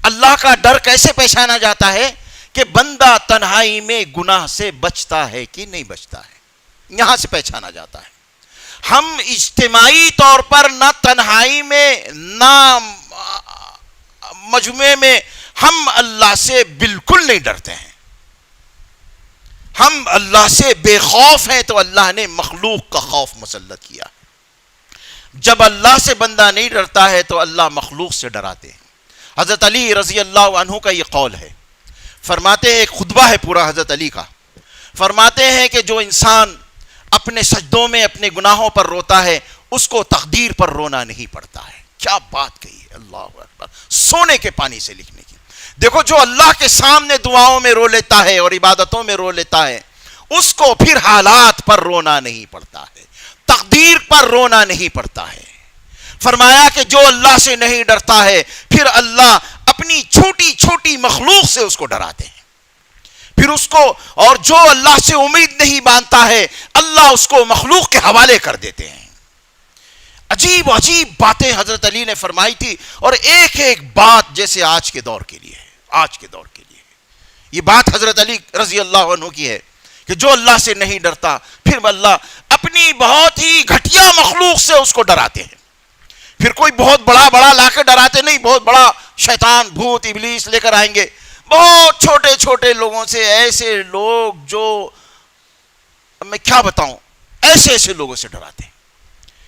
اللہ کا ڈر کیسے پہچانا جاتا ہے کہ بندہ تنہائی میں گناہ سے بچتا ہے کہ نہیں بچتا ہے، یہاں سے پہچانا جاتا ہے۔ ہم اجتماعی طور پر نہ تنہائی میں نہ مجموعے میں ہم اللہ سے بالکل نہیں ڈرتے ہیں، ہم اللہ سے بے خوف ہیں، تو اللہ نے مخلوق کا خوف مسلط کیا۔ جب اللہ سے بندہ نہیں ڈرتا ہے تو اللہ مخلوق سے ڈراتے ہیں۔ حضرت علی رضی اللہ عنہ کا یہ قول ہے، فرماتے ہیں، ایک خطبہ ہے پورا حضرت علی کا، فرماتے ہیں کہ جو انسان اپنے سجدوں میں اپنے گناہوں پر روتا ہے اس کو تقدیر پر رونا نہیں پڑتا ہے۔ کیا بات کہی ہے، اللہ اکبر، سونے کے پانی سے لکھنے کی۔ دیکھو، جو اللہ کے سامنے دعاؤں میں رو لیتا ہے اور عبادتوں میں رو لیتا ہے اس کو پھر حالات پر رونا نہیں پڑتا ہے، تقدیر پر رونا نہیں پڑتا ہے۔ فرمایا کہ جو اللہ سے نہیں ڈرتا ہے پھر اللہ اپنی چھوٹی چھوٹی مخلوق سے اس کو ڈراتے ہیں، پھر اس کو، اور جو اللہ سے امید نہیں باندھتا ہے اللہ اس کو مخلوق کے حوالے کر دیتے ہیں۔ عجیب عجیب باتیں حضرت علی نے فرمائی تھی، اور ایک ایک بات جیسے آج کے دور کے لیے ہے، آج کے دور کے لیے یہ بات حضرت علی رضی اللہ عنہ کی ہے کہ جو اللہ سے نہیں ڈرتا پھر اللہ اپنی بہت ہی گھٹیا مخلوق سے اس کو ڈراتے ہیں۔ پھر کوئی بہت بڑا لا کے ڈراتے نہیں، بہت بڑا شیطان بھوت ابلیس لے کر آئیں گے، بہت چھوٹے چھوٹے لوگوں سے، ایسے لوگ جو میں کیا بتاؤں، ایسے ایسے لوگوں سے ڈراتے ہیں۔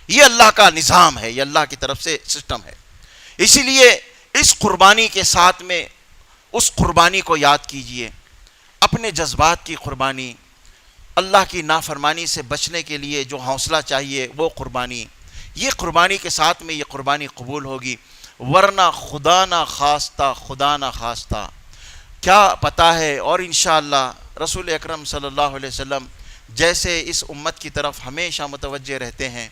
یہ اللہ کا نظام ہے، یہ اللہ کی طرف سے سسٹم ہے۔ اسی لیے اس قربانی کے ساتھ میں اس قربانی کو یاد کیجئے، اپنے جذبات کی قربانی، اللہ کی نافرمانی سے بچنے کے لیے جو حوصلہ چاہیے وہ قربانی، یہ قربانی کے ساتھ میں یہ قربانی قبول ہوگی، ورنہ خدا نہ خواستہ کیا پتہ ہے۔ اور انشاءاللہ رسول اکرم صلی اللہ علیہ وسلم جیسے اس امت کی طرف ہمیشہ متوجہ رہتے ہیں،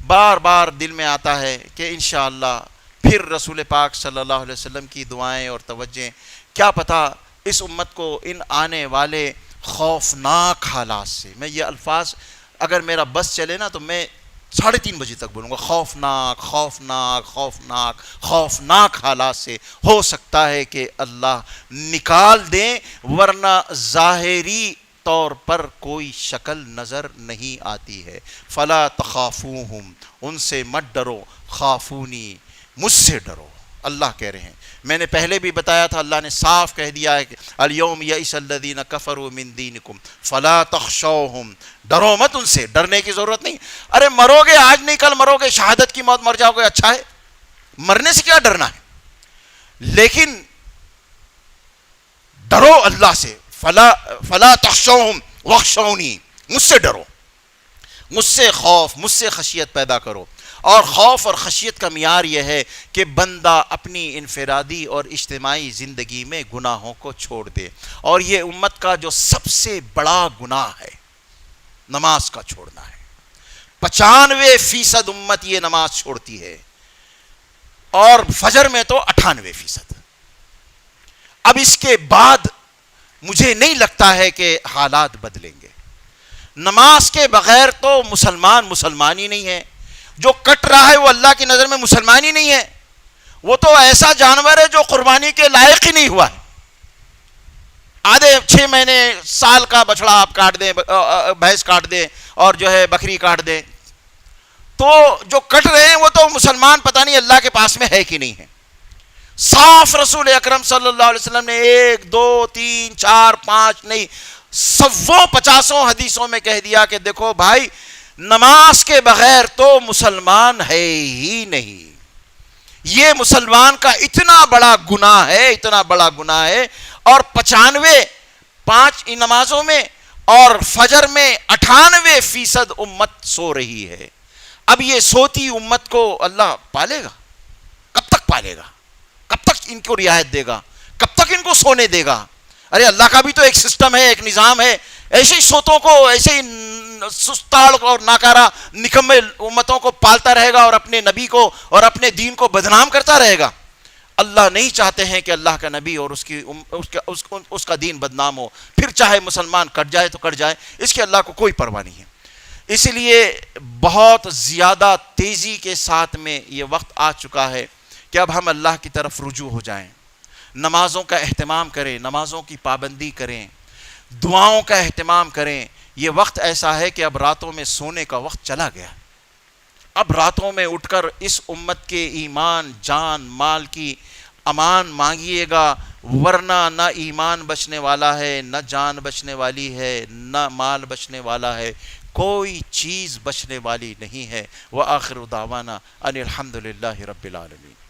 بار بار دل میں آتا ہے کہ انشاءاللہ پھر رسول پاک صلی اللہ علیہ وسلم کی دعائیں اور توجہ، کیا پتہ اس امت کو ان آنے والے خوفناک حالات سے، میں یہ الفاظ اگر میرا بس چلے نا تو میں 3:30 بجے تک بولوں گا، خوفناک خوفناک خوفناک خوفناک حالات سے ہو سکتا ہے کہ اللہ نکال دیں، ورنہ ظاہری طور پر کوئی شکل نظر نہیں آتی ہے۔ فلا تخافوہم، ان سے مت ڈرو، خافونی، مجھ سے ڈرو، اللہ کہہ رہے ہیں۔ میں نے پہلے بھی بتایا تھا، اللہ نے صاف کہہ دیا ہے کہ الیوم یئس الذین کفروا من دینکم فلا تخشوہم، ڈرو مت ان سے، ڈرنے کی ضرورت نہیں۔ ارے مرو گے آج نہیں کل مرو گے، شہادت کی موت مر جاؤ گے، اچھا ہے، مرنے سے کیا ڈرنا ہے، لیکن ڈرو اللہ سے۔ فلا تخشوہم واخشونی، مجھ سے ڈرو، مجھ سے خوف، مجھ سے خشیت پیدا کرو۔ اور خوف اور خشیت کا معیار یہ ہے کہ بندہ اپنی انفرادی اور اجتماعی زندگی میں گناہوں کو چھوڑ دے، اور یہ امت کا جو سب سے بڑا گناہ ہے نماز کا چھوڑنا ہے۔ 95% امت یہ نماز چھوڑتی ہے، اور فجر میں تو 98%۔ اب اس کے بعد مجھے نہیں لگتا ہے کہ حالات بدلیں گے۔ نماز کے بغیر تو مسلمان ہی نہیں ہے، جو کٹ رہا ہے وہ اللہ کی نظر میں مسلمان ہی نہیں ہے، وہ تو ایسا جانور ہے جو قربانی کے لائق ہی نہیں ہوا ہے۔ آدھے 6 مہینے سال کا بچڑا آپ کاٹ دیں، بھینس کاٹ دیں، اور جو ہے بکری کاٹ دیں، تو جو کٹ رہے ہیں وہ تو مسلمان پتہ نہیں اللہ کے پاس میں ہے کہ نہیں ہے۔ صاف رسول اکرم صلی اللہ علیہ وسلم نے 1 2 3 4 5 نہیں 150 حدیثوں میں کہہ دیا کہ دیکھو بھائی، نماز کے بغیر تو مسلمان ہے ہی نہیں۔ یہ مسلمان کا اتنا بڑا گناہ ہے، اتنا بڑا گناہ ہے، اور 95 نمازوں میں اور فجر میں 98% امت سو رہی ہے۔ اب یہ سوتی امت کو اللہ پالے گا؟ کب تک پالے گا؟ کب تک ان کو رعایت دے گا؟ کب تک ان کو سونے دے گا؟ ارے اللہ کا بھی تو ایک سسٹم ہے، ایک نظام ہے، ایسے ہی سوتوں کو، ایسے ہی سستاڑ اور ناکارہ نکمے امتوں کو پالتا رہے گا، اور اپنے نبی کو اور اپنے دین کو بدنام کرتا رہے گا۔ اللہ نہیں چاہتے ہیں کہ اللہ کا نبی اور اس کا دین بدنام ہو، پھر چاہے مسلمان کٹ جائے تو کٹ جائے، اس کے اللہ کو کوئی پرواہ نہیں ہے۔ اس لیے بہت زیادہ تیزی کے ساتھ میں یہ وقت آ چکا ہے کہ اب ہم اللہ کی طرف رجوع ہو جائیں، نمازوں کا اہتمام کریں، نمازوں کی پابندی کریں، دعاؤں کا اہتمام کریں۔ یہ وقت ایسا ہے کہ اب راتوں میں سونے کا وقت چلا گیا، اب راتوں میں اٹھ کر اس امت کے ایمان، جان، مال کی امان مانگیے گا، ورنہ نہ ایمان بچنے والا ہے، نہ جان بچنے والی ہے، نہ مال بچنے والا ہے، کوئی چیز بچنے والی نہیں ہے۔ وآخر دعوانا ان الحمد للہ رب العالمین۔